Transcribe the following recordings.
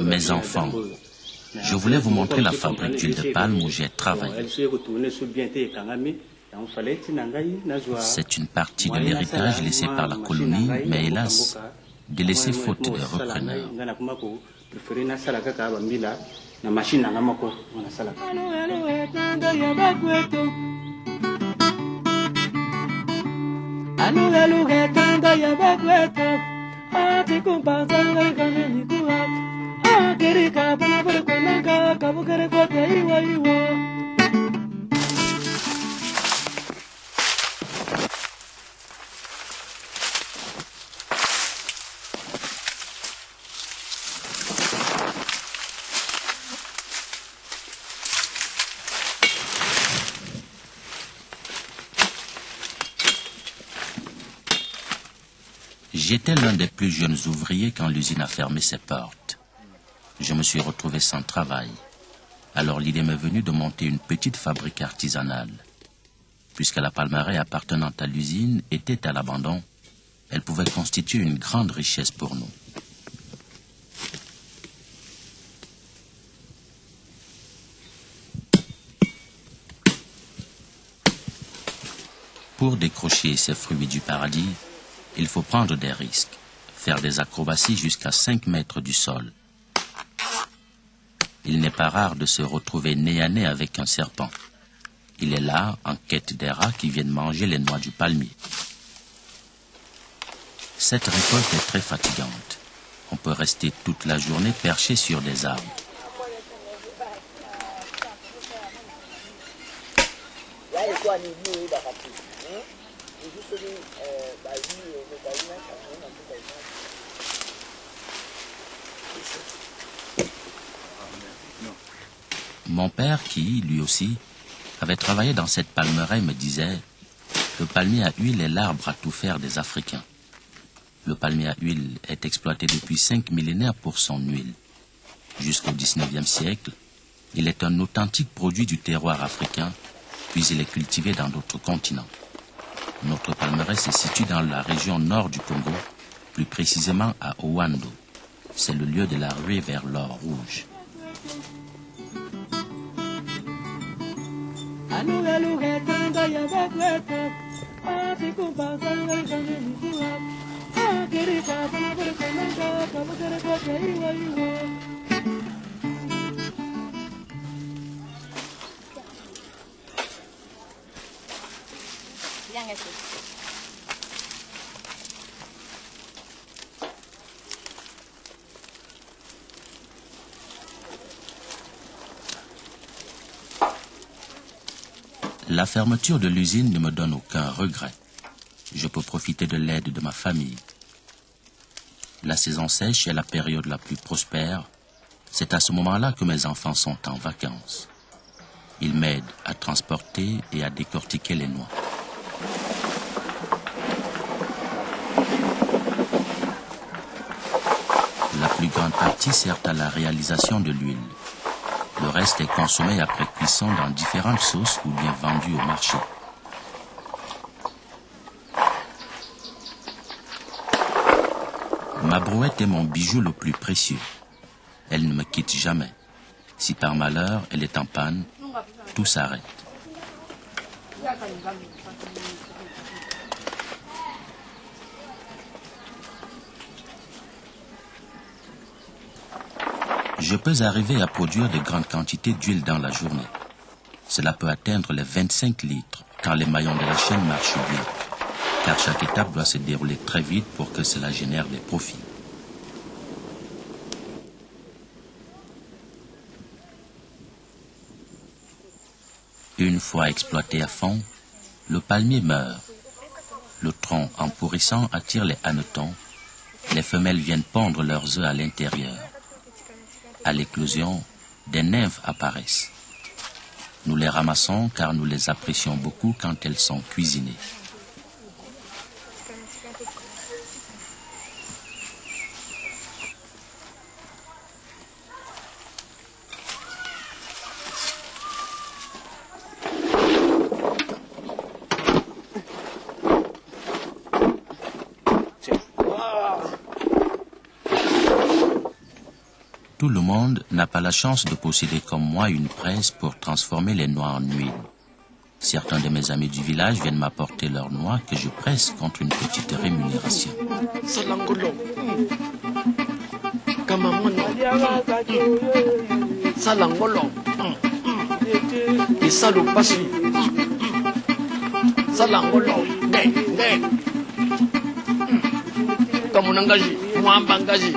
Mes enfants, je voulais vous montrer la fabrique d'huile de palme où j'ai travaillé. C'est une partie de l'héritage laissé par la colonie, mais hélas, délaissé faute de repreneurs. J'étais l'un des plus jeunes ouvriers quand l'usine a fermé ses portes. Je me suis retrouvé sans travail. Alors l'idée m'est venue de monter une petite fabrique artisanale. Puisque la palmeraie appartenant à l'usine était à l'abandon, elle pouvait constituer une grande richesse pour nous. Pour décrocher ces fruits du paradis, il faut prendre des risques, faire des acrobaties jusqu'à 5 mètres du sol. Il n'est pas rare de se retrouver nez à nez avec un serpent. Il est là, en quête des rats qui viennent manger les noix du palmier. Cette récolte est très fatigante. On peut rester toute la journée perché sur des arbres. Mon père, qui, lui aussi, avait travaillé dans cette palmeraie, me disait « Le palmier à huile est l'arbre à tout faire des Africains. Le palmier à huile est exploité depuis 5 millénaires pour son huile. Jusqu'au 19e siècle, il est un authentique produit du terroir africain, puis il est cultivé dans d'autres continents. Notre palmeraie se situe dans la région nord du Congo, plus précisément à Owando. C'est le lieu de la ruée vers l'or rouge. » La fermeture de l'usine ne me donne aucun regret. Je peux profiter de l'aide de ma famille. La saison sèche est la période la plus prospère. C'est à ce moment-là que mes enfants sont en vacances. Ils m'aident à transporter et à décortiquer les noix. La plus grande partie sert à la réalisation de l'huile. Le reste est consommé après cuisson dans différentes sauces ou bien vendu au marché. Ma brouette est mon bijou le plus précieux. Elle ne me quitte jamais. Si par malheur elle est en panne, tout s'arrête. Je peux arriver à produire de grandes quantités d'huile dans la journée. Cela peut atteindre les 25 litres quand les maillons de la chaîne marchent bien, car chaque étape doit se dérouler très vite pour que cela génère des profits. Une fois exploité à fond, le palmier meurt. Le tronc en pourrissant attire les hannetons. Les femelles viennent pondre leurs œufs à l'intérieur. À l'éclosion, des nymphes apparaissent. Nous les ramassons car nous les apprécions beaucoup quand elles sont cuisinées. tout le monde n'a pas la chance de posséder comme moi une presse pour transformer les noix en huile. Certains de mes amis du village viennent m'apporter leurs noix que je presse contre une petite rémunération. Salangolo. Kamamono. Salangolo. Et salopasi. Salangolo. De. Kamunangaji. Mwambangaji.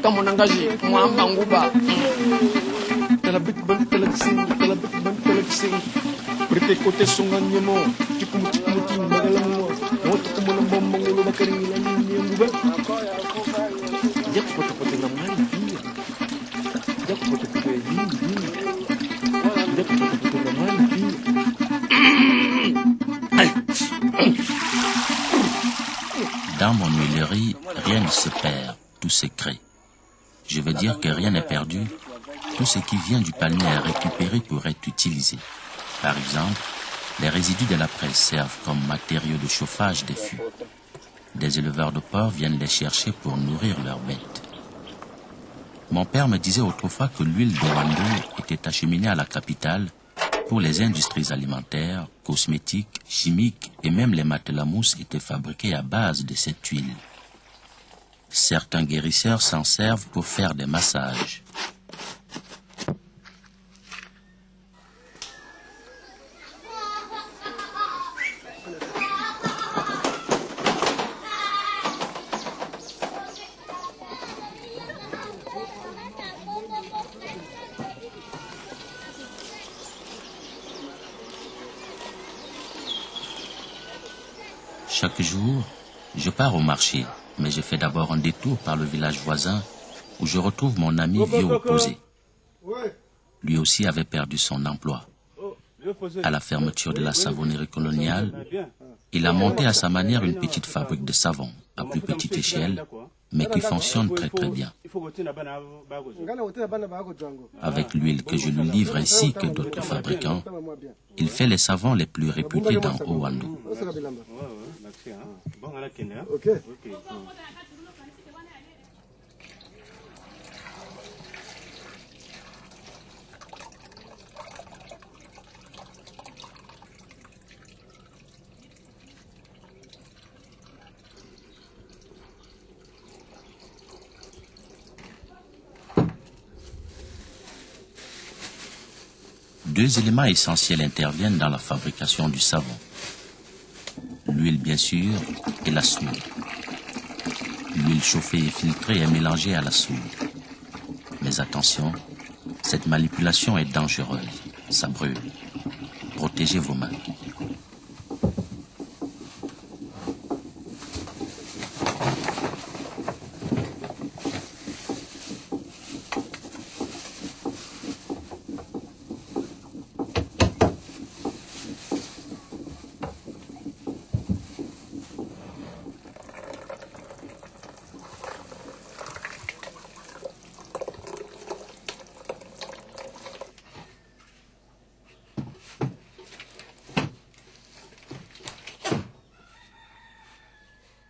Kamunangaji. Mwambanguba. Talabit ban talagsing. Berite kote sungannya mo. Cikumuti magalang mo. Mo tukumunang mangulo na karingilan niya mo ba? Jak foto-foto naman dia. Jak foto-foto ini. Jak foto-foto naman dia. Dans mon huilerie, rien ne se perd, tout se crée. Je veux dire que rien n'est perdu. Tout ce qui vient du palmier est récupéré pour être utilisé. Par exemple, les résidus de la presse servent comme matériau de chauffage des fûts. Des éleveurs de porcs viennent les chercher pour nourrir leurs bêtes. Mon père me disait autrefois que l'huile de Wando était acheminée à la capitale pour les industries alimentaires, cosmétiques, chimiques et même les matelas-mousses étaient fabriqués à base de cette huile. Certains guérisseurs s'en servent pour faire des massages. Chaque jour, je pars au marché, mais je fais d'abord un détour par le village voisin où je retrouve mon ami vieux opposé. Lui aussi avait perdu son emploi. À la fermeture de la savonnerie coloniale, il a monté à sa manière une petite fabrique de savon, à plus petite échelle, mais qui fonctionne très très bien. Avec l'huile que je lui livre ainsi que d'autres fabricants, il fait les savons les plus réputés dans Owando. Deux éléments essentiels interviennent dans la fabrication du savon. L'huile bien sûr et la soude. L'huile chauffée et filtrée est mélangée à la soude. Mais attention, cette manipulation est dangereuse. Ça brûle. Protégez vos mains.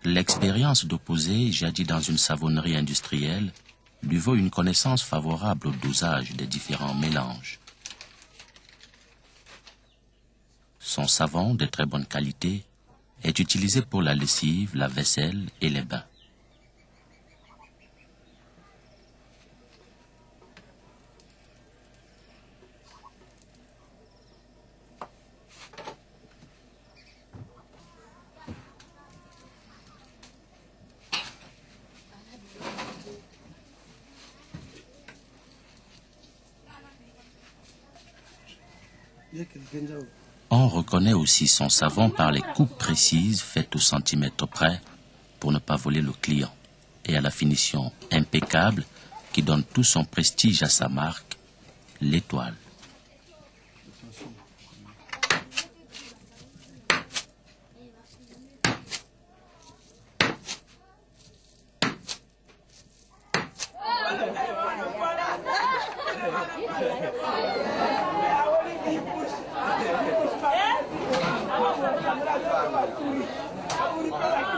L'expérience d'opposer, jadis dans une savonnerie industrielle, lui vaut une connaissance favorable au dosage des différents mélanges. Son savon, de très bonne qualité, est utilisé pour la lessive, la vaisselle et les bains. On reconnaît aussi son savon par les coupes précises faites au centimètre près pour ne pas voler le client et à la finition impeccable qui donne tout son prestige à sa marque, l'étoile.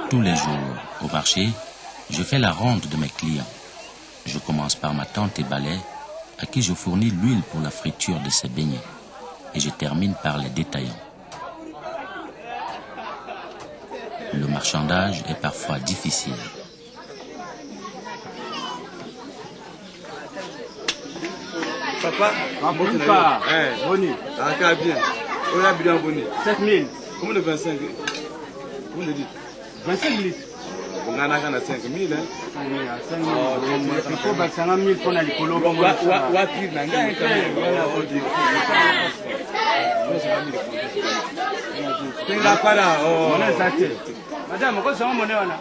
Tous les jours, au marché, je fais la ronde de mes clients. Je commence par ma tante et balai, à qui je fournis l'huile pour la friture de ses beignets. Et je termine par les détaillants. Le marchandage est parfois difficile. Papa, Boni. bien. On a bien boni. 7 000. Comment de 25? Comment de dit? 25 000. On a 5 000. Il faut 25 000 pour aller colo. Madame, quoi ça monnaie on a?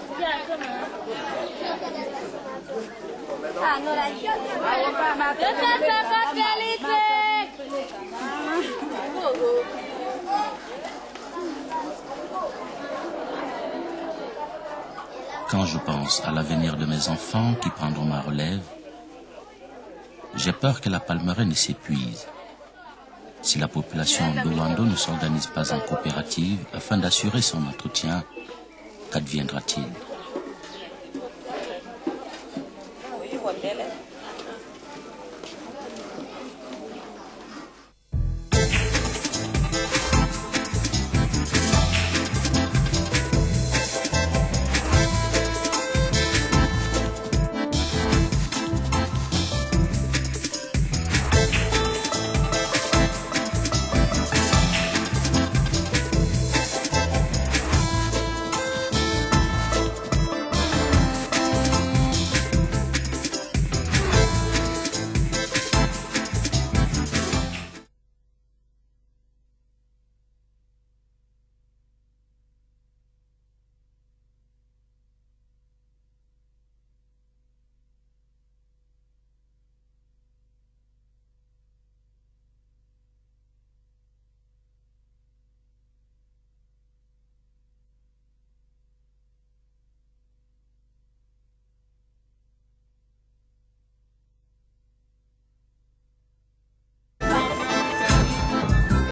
Quand je pense à l'avenir de mes enfants qui prendront ma relève, j'ai peur que la Palmeraie ne s'épuise. Si la population de Luando ne s'organise pas en coopérative afin d'assurer son entretien, qu'adviendra-t-il ?